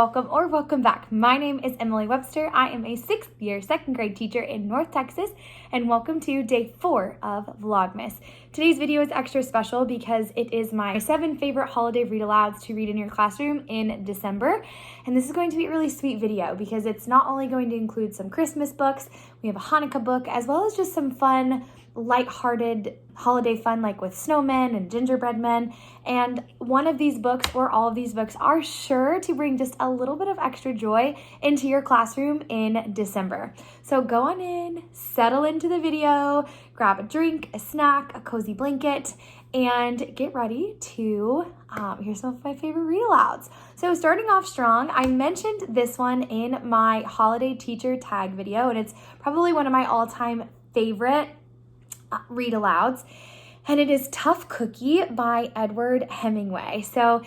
welcome or welcome back. My name is Emily Webster. I am a 6th year second grade teacher in North Texas, and welcome to day 4 of Vlogmas. Today's video is extra special because it is my 7 favorite holiday read-alouds to read in your classroom in December. And this is going to be a really sweet video because it's not only going to include some Christmas books, we have a Hanukkah book, as well as just some fun, lighthearted holiday fun like with snowmen and gingerbread men. And one of these books or all of these books are sure to bring just a little bit of extra joy into your classroom in December. So go on in, settle into the video, grab a drink, a snack, a cozy blanket, and get ready to hear some of my favorite read-alouds. So starting off strong, I mentioned this one in my holiday teacher tag video, and it's probably one of my all-time favorite read-alouds, and it is Tough Cookie by Edward Hemingway. So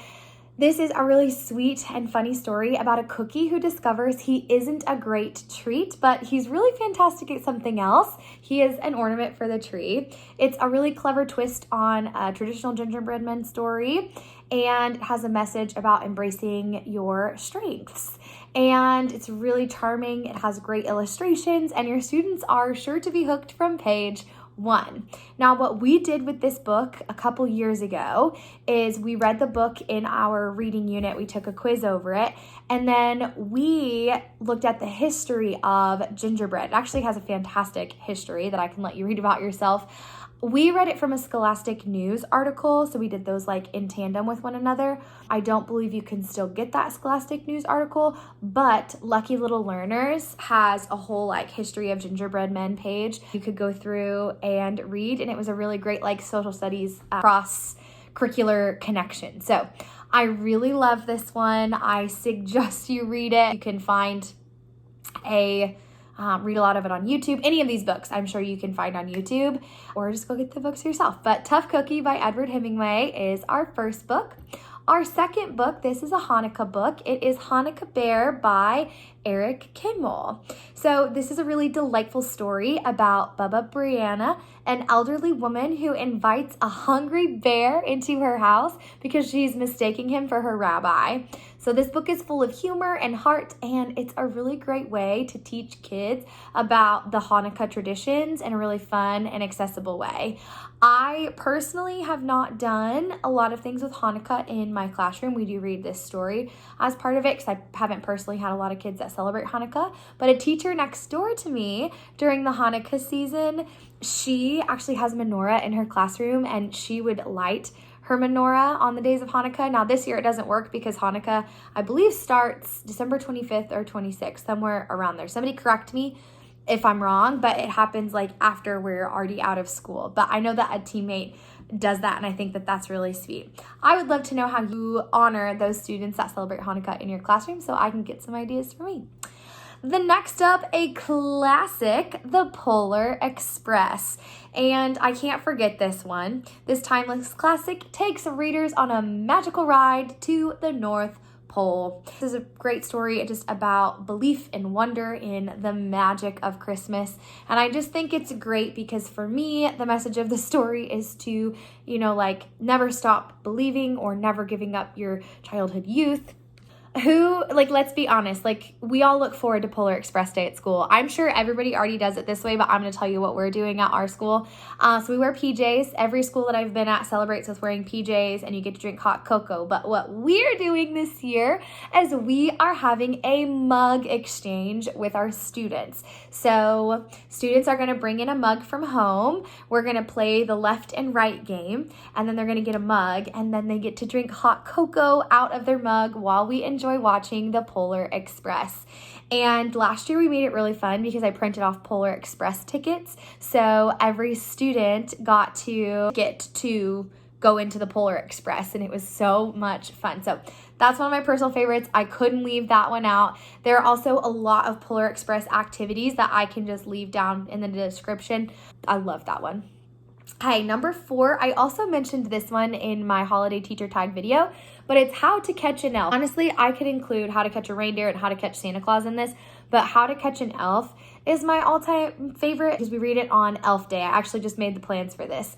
this is a really sweet and funny story about a cookie who discovers he isn't a great treat, but he's really fantastic at something else. He is an ornament for the tree. It's a really clever twist on a traditional gingerbread man story, and it has a message about embracing your strengths. And it's really charming. It has great illustrations, and your students are sure to be hooked from page 1. Now, what we did with this book a couple years ago is we read the book in our reading unit. We took a quiz over it, and then we looked at the history of gingerbread. It actually has a fantastic history that I can let you read about yourself. We read it from a Scholastic News article, so we did those like in tandem with one another. I don't believe you can still get that Scholastic News article, but Lucky Little Learners has a whole like history of gingerbread men page you could go through and read, and it was a really great like social studies cross-curricular connection. So I really love this one. I suggest you read it. You can find a read a lot of it on YouTube. Any of these books I'm sure you can find on YouTube, or just go get the books yourself. But Tough Cookie by Edward Hemingway is our first book. Our second book, this is a Hanukkah book. It is Hanukkah Bear by Eric Kimmel. So this is a really delightful story about Baba Brianna, an elderly woman who invites a hungry bear into her house because she's mistaking him for her rabbi. So this book is full of humor and heart, and it's a really great way to teach kids about the Hanukkah traditions in a really fun and accessible way. I personally have not done a lot of things with Hanukkah in my classroom. We do read this story as part of it because I haven't personally had a lot of kids that celebrate Hanukkah, but a teacher next door to me during the Hanukkah season, she actually has a menorah in her classroom, and she would light her menorah on the days of Hanukkah. Now this year it doesn't work because Hanukkah, I believe, starts December 25th or 26th, somewhere around there. Somebody correct me if I'm wrong, but it happens like after we're already out of school. But I know that a teammate does that, and I think that that's really sweet. I would love to know how you honor those students that celebrate Hanukkah in your classroom so I can get some ideas for me. The next up, a classic, The Polar Express. And I can't forget this one. This timeless classic takes readers on a magical ride to the North Pole. This is a great story just about belief and wonder in the magic of Christmas. And I just think it's great because for me, the message of the story is to, never stop believing or never giving up your childhood youth. Let's be honest, we all look forward to Polar Express Day at school. I'm sure everybody already does it this way, but I'm going to tell you what we're doing at our school. So we wear PJs. Every school that I've been at celebrates with wearing PJs, and you get to drink hot cocoa. But what we're doing this year is we are having a mug exchange with our students. So students are going to bring in a mug from home. We're going to play the left and right game, and then they're going to get a mug, and then they get to drink hot cocoa out of their mug while we enjoy watching the Polar Express. And last year we made it really fun because I printed off Polar Express tickets. So every student got to go into the Polar Express, and it was so much fun. So that's one of my personal favorites. I couldn't leave that one out. There are also a lot of Polar Express activities that I can just leave down in the description. I love that one. Hi, number 4, I also mentioned this one in my holiday teacher tag video, but it's How to Catch an Elf. Honestly, I could include How to Catch a Reindeer and How to Catch Santa Claus in this, but How to Catch an Elf is my all-time favorite because we read it on Elf Day. I actually just made the plans for this.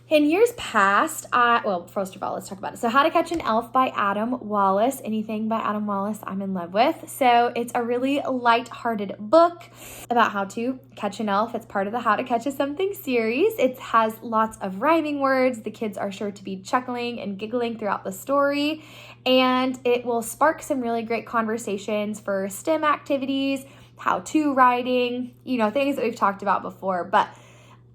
In years past, well, first of all, let's talk about it. So How to Catch an Elf by Adam Wallace. Anything by Adam Wallace, I'm in love with. So it's a really light-hearted book about how to catch an elf. It's part of the How to Catch a Something series. It has lots of rhyming words. The kids are sure to be chuckling and giggling throughout the story. And it will spark some really great conversations for STEM activities, how-to writing, you know, things that we've talked about before. But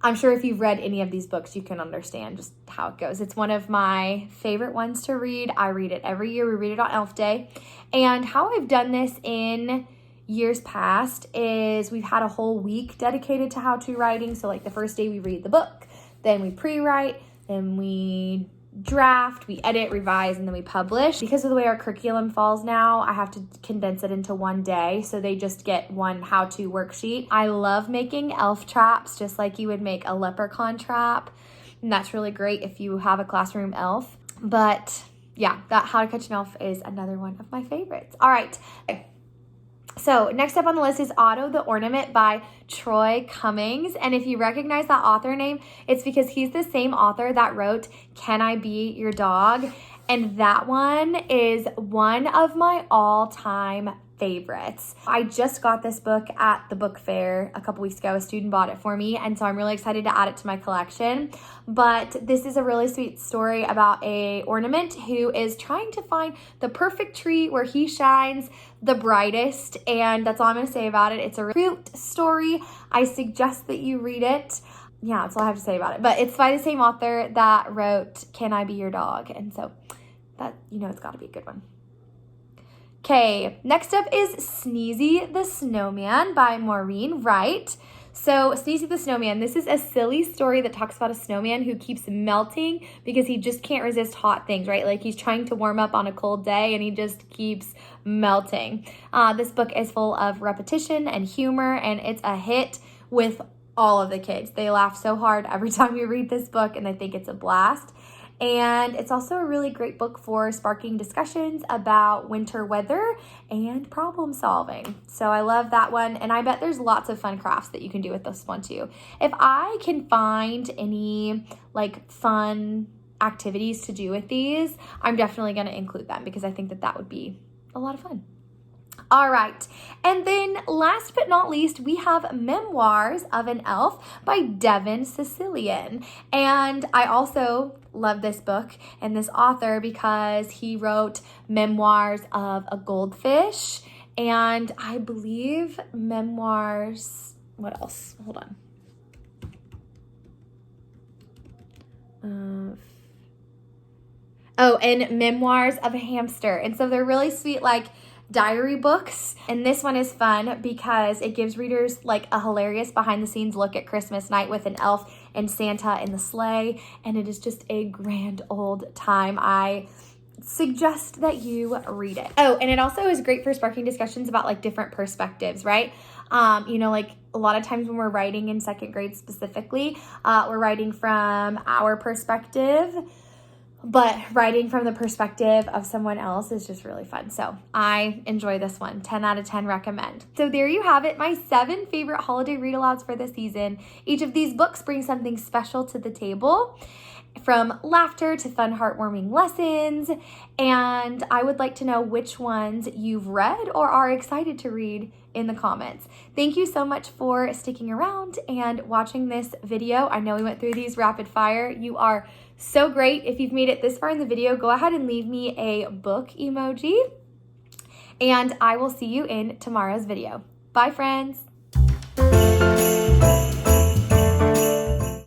I'm sure if you've read any of these books, you can understand just how it goes. It's one of my favorite ones to read. I read it every year. We read it on Elf Day. And how I've done this in years past is we've had a whole week dedicated to how-to writing. So like the first day we read the book, then we pre-write, then we draft, we edit, revise, and then we publish. Because of the way our curriculum falls now, I have to condense it into one day, so they just get one how-to worksheet. I love making elf traps, just like you would make a leprechaun trap, and that's really great if you have a classroom elf. But yeah, that How to Catch an Elf is another one of my favorites. All right. So next up on the list is Otto, the Ornament by Troy Cummings. And if you recognize that author name, it's because he's the same author that wrote Can I Be Your Dog? And that one is one of my all-time favorites. I just got this book at the book fair a couple weeks ago. A student bought it for me, and so I'm really excited to add it to my collection. But this is a really sweet story about a ornament who is trying to find the perfect tree where he shines the brightest, and that's all I'm going to say about it. It's a cute story. I suggest that you read it. Yeah, that's all I have to say about it. But it's by the same author that wrote Can I Be Your Dog? And so that, you know, it's got to be a good one. Okay, next up is Sneezy the Snowman by Maureen, Wright. So Sneezy the Snowman, this is a silly story that talks about a snowman who keeps melting because he just can't resist hot things, right? Like he's trying to warm up on a cold day and he just keeps melting. This book is full of repetition and humor, and it's a hit with all of the kids. They laugh so hard every time you read this book, and they think it's a blast. And it's also a really great book for sparking discussions about winter weather and problem solving. So I love that one. And I bet there's lots of fun crafts that you can do with this one too. If I can find any like fun activities to do with these, I'm definitely going to include them because I think that that would be a lot of fun. All right, and then last but not least, we have Memoirs of an Elf by Devin, Scillian. And I also love this book and this author because he wrote Memoirs of a Goldfish, and I believe Memoirs, what else? Hold on. And Memoirs of a Hamster. And so they're really sweet, like diary books, and this one is fun because it gives readers like a hilarious behind the scenes look at Christmas night with an elf and Santa in the sleigh, and it is just a grand old time. I suggest that you read it. Oh, and it also is great for sparking discussions about like different perspectives, right? You know, like a lot of times when we're writing in second grade specifically, we're writing from our perspective, but writing from the perspective of someone else is just really fun. So I enjoy this one. 10 out of 10 recommend. So there you have it, my 7 favorite holiday read-alouds for the season. Each of these books brings something special to the table, from laughter to fun, heartwarming lessons. And I would like to know which ones you've read or are excited to read in the comments. Thank you so much for sticking around and watching this video. I know we went through these rapid fire. You are so great. If you've made it this far in the video, go ahead and leave me a book emoji, and I will see you in tomorrow's video. Bye, friends.